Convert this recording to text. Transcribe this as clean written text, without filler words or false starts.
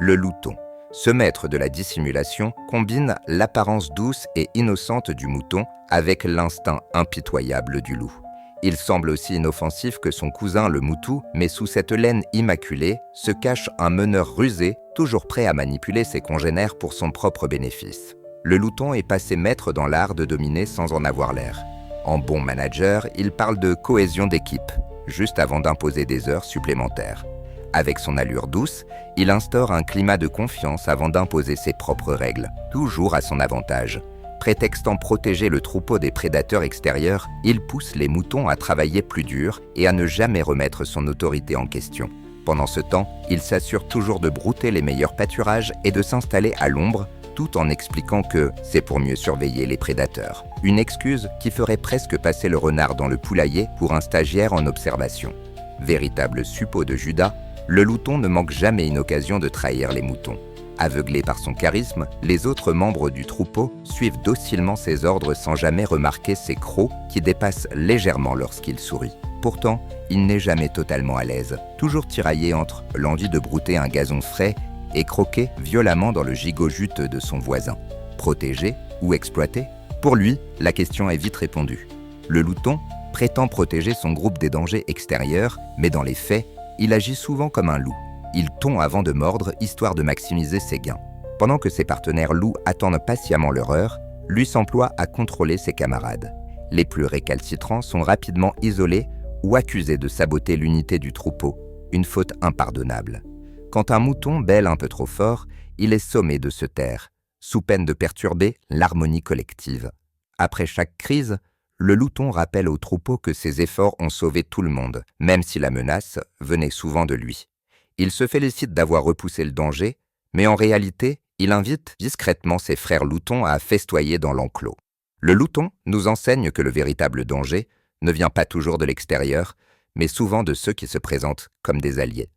Le louton. Ce maître de la dissimulation combine l'apparence douce et innocente du mouton avec l'instinct impitoyable du loup. Il semble aussi inoffensif que son cousin le moutou, mais sous cette laine immaculée se cache un meneur rusé, toujours prêt à manipuler ses congénères pour son propre bénéfice. Le louton est passé maître dans l'art de dominer sans en avoir l'air. En bon manager, il parle de cohésion d'équipe, juste avant d'imposer des heures supplémentaires. Avec son allure douce, il instaure un climat de confiance avant d'imposer ses propres règles, toujours à son avantage. Prétextant protéger le troupeau des prédateurs extérieurs, il pousse les moutons à travailler plus dur et à ne jamais remettre son autorité en question. Pendant ce temps, il s'assure toujours de brouter les meilleurs pâturages et de s'installer à l'ombre, tout en expliquant que c'est pour mieux surveiller les prédateurs. Une excuse qui ferait presque passer le renard dans le poulailler pour un stagiaire en observation. Véritable suppôt de Judas, le louton ne manque jamais une occasion de trahir les moutons. Aveuglé par son charisme, les autres membres du troupeau suivent docilement ses ordres sans jamais remarquer ses crocs qui dépassent légèrement lorsqu'il sourit. Pourtant, il n'est jamais totalement à l'aise, toujours tiraillé entre l'envie de brouter un gazon frais et croquer violemment dans le gigot juteux de son voisin. Protéger ou exploiter? Pour lui, la question est vite répondue. Le louton prétend protéger son groupe des dangers extérieurs, mais dans les faits, il agit souvent comme un loup. Il tond avant de mordre, histoire de maximiser ses gains. Pendant que ses partenaires loups attendent patiemment leur heure, lui s'emploie à contrôler ses camarades. Les plus récalcitrants sont rapidement isolés ou accusés de saboter l'unité du troupeau, une faute impardonnable. Quand un mouton bêle un peu trop fort, il est sommé de se taire, sous peine de perturber l'harmonie collective. Après chaque crise, le louton rappelle au troupeau que ses efforts ont sauvé tout le monde, même si la menace venait souvent de lui. Il se félicite d'avoir repoussé le danger, mais en réalité, il invite discrètement ses frères loutons à festoyer dans l'enclos. Le louton nous enseigne que le véritable danger ne vient pas toujours de l'extérieur, mais souvent de ceux qui se présentent comme des alliés.